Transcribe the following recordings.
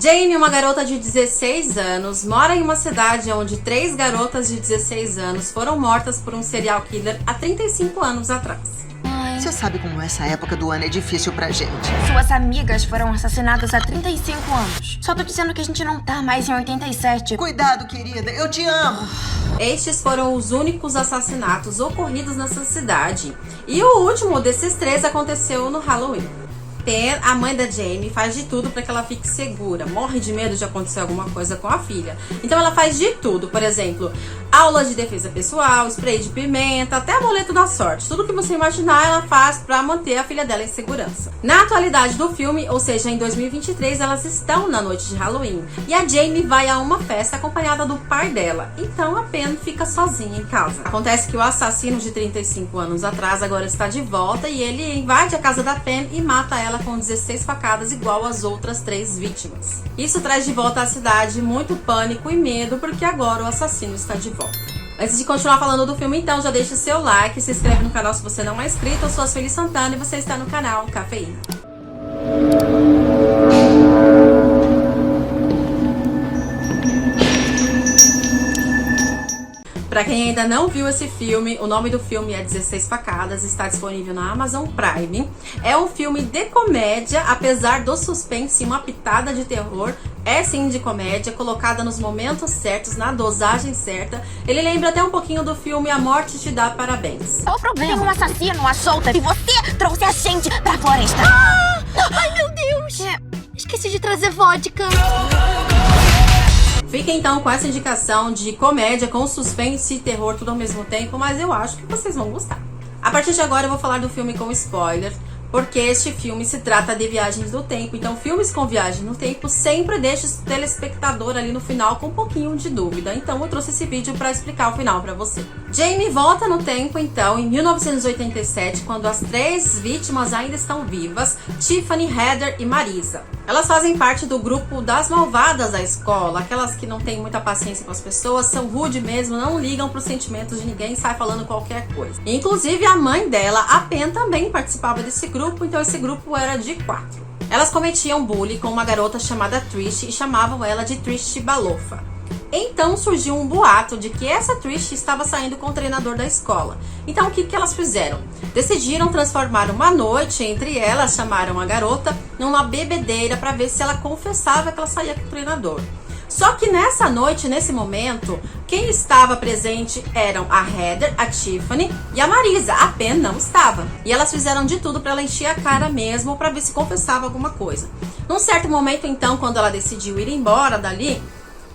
Jane, uma garota de 16 anos, mora em uma cidade onde 3 garotas de 16 anos foram mortas por um serial killer há 35 anos atrás. Você sabe como essa época do ano é difícil pra gente. Suas amigas foram assassinadas há 35 anos. Só tô dizendo que a gente não tá mais em 87. Cuidado, querida, eu te amo. Estes foram os únicos assassinatos ocorridos nessa cidade. E o último desses 3 aconteceu no Halloween. Pen, a mãe da Jamie, faz de tudo para que ela fique segura. Morre de medo de acontecer alguma coisa com a filha. Então ela faz de tudo. Por exemplo, aula de defesa pessoal, spray de pimenta, até amuleto da sorte. Tudo que você imaginar ela faz para manter a filha dela em segurança. Na atualidade do filme, ou seja, em 2023, elas estão na noite de Halloween. E a Jamie vai a uma festa acompanhada do pai dela. Então a Pen fica sozinha em casa. Acontece que o assassino de 35 anos atrás agora está de volta e ele invade a casa da Pen e mata ela com 16 facadas, igual às outras 3 vítimas. Isso traz de volta à cidade muito pânico e medo, porque agora o assassino está de volta. Antes de continuar falando do filme, então, já deixa o seu like, se inscreve no canal se você não é inscrito. Eu sou a Sueli Santana e você está no canal Cafeína. Pra quem ainda não viu esse filme, o nome do filme é 16 Facadas, está disponível na Amazon Prime. É um filme de comédia, apesar do suspense e uma pitada de terror. É sim de comédia, colocada nos momentos certos, na dosagem certa. Ele lembra até um pouquinho do filme A Morte Te Dá Parabéns. Qual o problema? Tem um assassino à solta e você trouxe a gente pra floresta. Ai, meu Deus! Esqueci de trazer vodka. Fiquem então com essa indicação de comédia com suspense e terror tudo ao mesmo tempo, mas eu acho que vocês vão gostar. A partir de agora eu vou falar do filme com spoiler, porque este filme se trata de viagens no tempo, então filmes com viagem no tempo sempre deixam o telespectador ali no final com um pouquinho de dúvida, então eu trouxe esse vídeo para explicar o final para você. Jamie volta no tempo então em 1987, quando as 3 vítimas ainda estão vivas, Tiffany, Heather e Marisa. Elas fazem parte do grupo das malvadas da escola, aquelas que não têm muita paciência com as pessoas, são rude mesmo, não ligam para os sentimentos de ninguém, sai falando qualquer coisa. Inclusive a mãe dela, a Pen, também participava desse grupo, então esse grupo era de 4. Elas cometiam bullying com uma garota chamada Trish e chamavam ela de Trish Balofa. Então surgiu um boato de que essa Trish estava saindo com o treinador da escola. Então o que elas fizeram? Decidiram transformar uma noite entre elas, chamaram a garota numa bebedeira para ver se ela confessava que ela saía com o treinador. Só que nessa noite, nesse momento, quem estava presente eram a Heather, a Tiffany e a Marisa. A Pen não estava. E elas fizeram de tudo para ela encher a cara mesmo, para ver se confessava alguma coisa. Num certo momento, então, quando ela decidiu ir embora dali,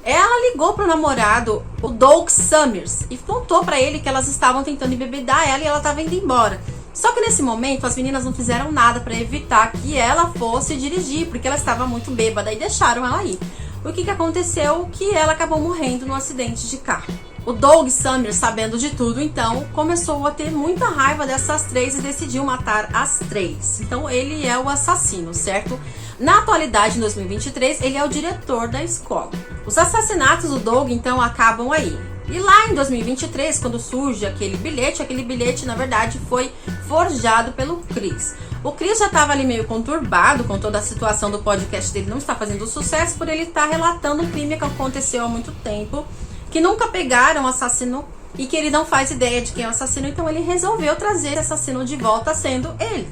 ela ligou pro namorado, o Doug Summers, e contou pra ele que elas estavam tentando embebedar ela e ela estava indo embora. Só que nesse momento as meninas não fizeram nada para evitar que ela fosse dirigir, porque ela estava muito bêbada, e deixaram ela ir. O que aconteceu? Que ela acabou morrendo num acidente de carro. O Doug Summers, sabendo de tudo, então, começou a ter muita raiva dessas 3 e decidiu matar as 3. Então ele é o assassino, certo? Na atualidade, em 2023, ele é o diretor da escola. Os assassinatos do Doug, então, acabam aí. E lá em 2023, quando surge aquele bilhete, na verdade, foi forjado pelo Chris. O Chris já estava ali meio conturbado com toda a situação do podcast dele não estar fazendo sucesso, por ele estar relatando um crime que aconteceu há muito tempo, que nunca pegaram o assassino e que ele não faz ideia de quem é o assassino, então ele resolveu trazer esse assassino de volta sendo ele.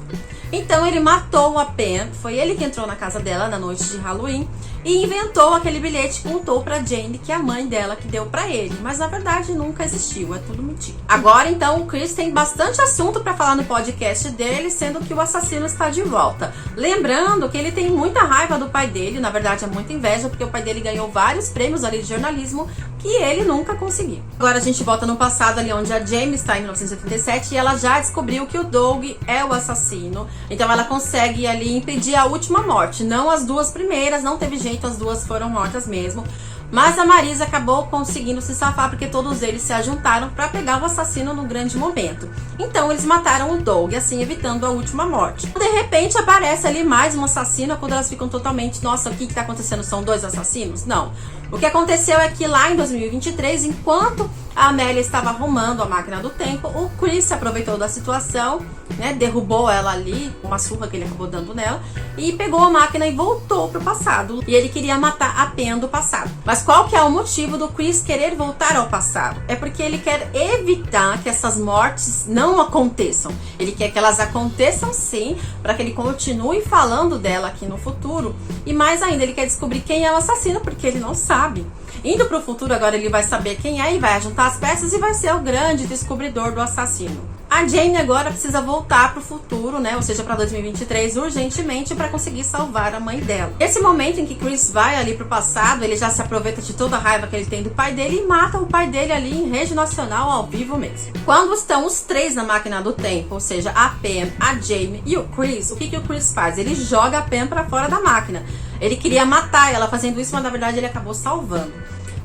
Então ele matou a Pen, foi ele que entrou na casa dela na noite de Halloween e inventou aquele bilhete e contou pra Jane, que é a mãe dela, que deu pra ele. Mas na verdade nunca existiu, é tudo mentira. Agora então o Chris tem bastante assunto pra falar no podcast dele, sendo que o assassino está de volta. Lembrando que ele tem muita raiva do pai dele, na verdade é muita inveja, porque o pai dele ganhou vários prêmios ali de jornalismo que ele nunca conseguiu. Agora a gente volta no passado ali onde a Jamie está em 1987 e ela já descobriu que o Doug é o assassino. Então ela consegue ali impedir a última morte, não as 2 primeiras, não teve jeito, as 2 foram mortas mesmo. Mas a Marisa acabou conseguindo se safar porque todos eles se ajuntaram para pegar o assassino no grande momento. Então eles mataram o Doug, assim evitando a última morte. De repente aparece ali mais um assassino, quando elas ficam totalmente, nossa, o que está acontecendo? São 2 assassinos? Não. O que aconteceu é que lá em 2023, enquanto A Amélia estava arrumando a máquina do tempo. O Chris se aproveitou da situação, né? Derrubou ela ali, uma surra que ele acabou dando nela, e pegou a máquina e voltou pro passado. E ele queria matar a Pen do passado. Mas qual que é o motivo do Chris querer voltar ao passado? É porque ele quer evitar que essas mortes não aconteçam. Ele quer que elas aconteçam sim, para que ele continue falando dela aqui no futuro. E mais ainda, ele quer descobrir quem é o assassino, porque ele não sabe. Indo pro futuro agora ele vai saber quem é e vai juntar as peças e vai ser o grande descobridor do assassino. A Jamie agora precisa voltar pro futuro, né? Ou seja, para 2023 urgentemente para conseguir salvar a mãe dela. Esse momento em que Chris vai ali pro passado, ele já se aproveita de toda a raiva que ele tem do pai dele e mata o pai dele ali em rede nacional ao vivo mesmo. Quando estão os três na máquina do tempo, ou seja, a Pen, a Jamie e o Chris, o que o Chris faz? Ele joga a Pen para fora da máquina. Ele queria matar ela fazendo isso, mas na verdade ele acabou salvando.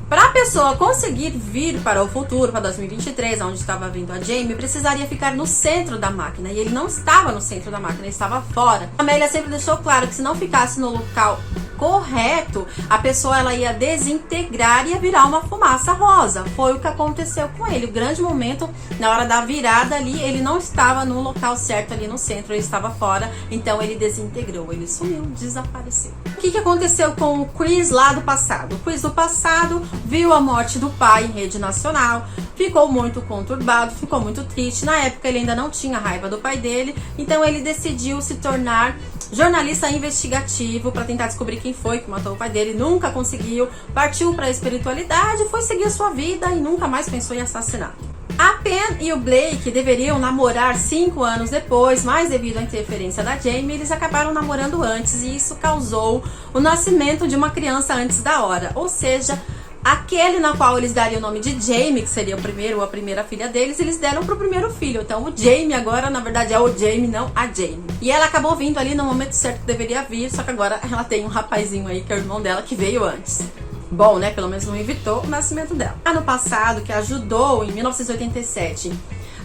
Para a pessoa conseguir vir para o futuro, para 2023, onde estava vindo a Jamie, precisaria ficar no centro da máquina. E ele não estava no centro da máquina, ele estava fora. A Amélia sempre deixou claro que se não ficasse no local correto, a pessoa ela ia desintegrar e ia virar uma fumaça rosa. Foi o que aconteceu com ele. O grande momento, na hora da virada ali, ele não estava no local certo ali no centro, ele estava fora. Então ele desintegrou, ele sumiu, desapareceu. O que aconteceu com o Chris lá do passado? O Chris do passado viu a morte do pai em rede nacional, ficou muito conturbado, ficou muito triste. Na época ele ainda não tinha raiva do pai dele, então ele decidiu se tornar jornalista investigativo para tentar descobrir quem foi que matou o pai dele. Nunca conseguiu, partiu para a espiritualidade, foi seguir a sua vida e nunca mais pensou em assassinato. A Pen e o Blake deveriam namorar 5 anos depois, mas devido à interferência da Jamie, eles acabaram namorando antes e isso causou o nascimento de uma criança antes da hora, ou seja, aquele na qual eles dariam o nome de Jamie, que seria o primeiro ou a primeira filha deles, eles deram pro primeiro filho. Então o Jamie agora, na verdade, é o Jamie, não a Jamie. E ela acabou vindo ali no momento certo que deveria vir, só que agora ela tem um rapazinho aí, que é o irmão dela, que veio antes. Bom, né? Pelo menos não evitou o nascimento dela. No passado, que ajudou em 1987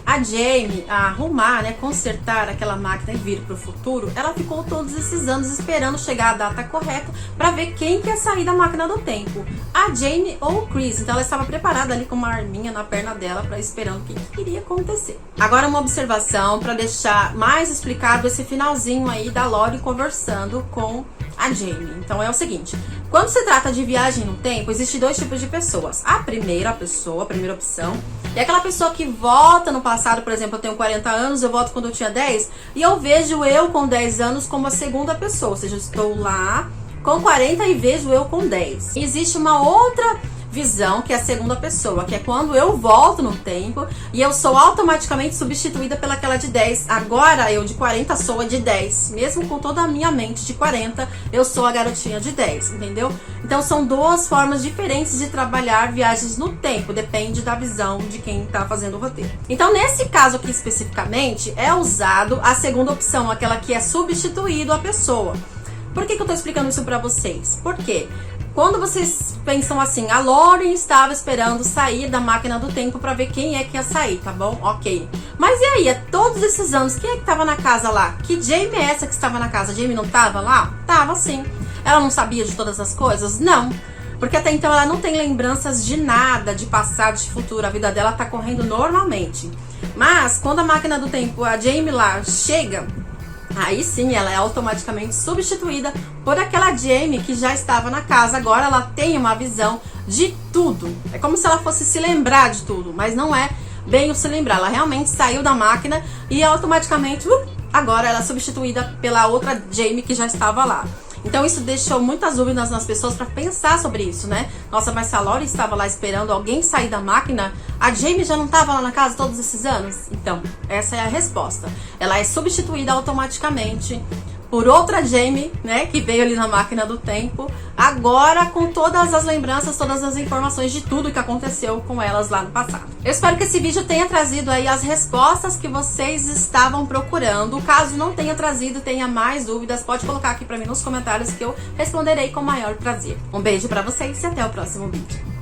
a Jamie a arrumar, né, consertar aquela máquina e vir pro futuro, ela ficou todos esses anos esperando chegar a data correta para ver quem quer sair da máquina do tempo, a Jamie ou o Chris. Então ela estava preparada ali com uma arminha na perna dela para esperando o que iria acontecer. Agora uma observação para deixar mais explicado esse finalzinho aí da Lori conversando com a Jamie. Então é o seguinte, quando se trata de viagem no tempo, existem dois tipos de pessoas. A primeira opção, é aquela pessoa que volta no passado. Por exemplo, eu tenho 40 anos, eu volto quando eu tinha 10 e eu vejo eu com 10 anos como a segunda pessoa, ou seja, eu estou lá com 40 e vejo eu com 10. E existe uma outra visão, que é a segunda pessoa, que é quando eu volto no tempo e eu sou automaticamente substituída pelaquela de 10. Agora eu de 40 sou a de 10, mesmo com toda a minha mente de 40, eu sou a garotinha de 10, entendeu? Então são duas formas diferentes de trabalhar viagens no tempo, depende da visão de quem tá fazendo o roteiro. Então nesse caso aqui especificamente é usado a segunda opção, aquela que é substituído a pessoa. Por que eu tô explicando isso pra vocês? Porque quando vocês pensam assim, a Lauren estava esperando sair da máquina do tempo para ver quem é que ia sair, tá bom? Ok. Mas e aí, todos esses anos, quem é que tava na casa lá? Que Jamie é essa que estava na casa? A Jamie não tava lá? Tava sim. Ela não sabia de todas as coisas? Não. Porque até então ela não tem lembranças de nada, de passado, de futuro. A vida dela tá correndo normalmente. Mas quando a máquina do tempo, a Jamie lá, chega, aí sim, ela é automaticamente substituída por aquela Jamie que já estava na casa. Agora ela tem uma visão de tudo. É como se ela fosse se lembrar de tudo, mas não é bem o se lembrar. Ela realmente saiu da máquina e automaticamente, agora ela é substituída pela outra Jamie que já estava lá. Então isso deixou muitas dúvidas nas pessoas para pensar sobre isso, né? Nossa, mas se a Lori estava lá esperando alguém sair da máquina, a Jamie já não estava lá na casa todos esses anos? Então, essa é a resposta. Ela é substituída automaticamente por outra Jamie, né, que veio ali na máquina do tempo, agora com todas as lembranças, todas as informações de tudo que aconteceu com elas lá no passado. Eu espero que esse vídeo tenha trazido aí as respostas que vocês estavam procurando. Caso não tenha trazido, tenha mais dúvidas, pode colocar aqui pra mim nos comentários que eu responderei com o maior prazer. Um beijo pra vocês e até o próximo vídeo.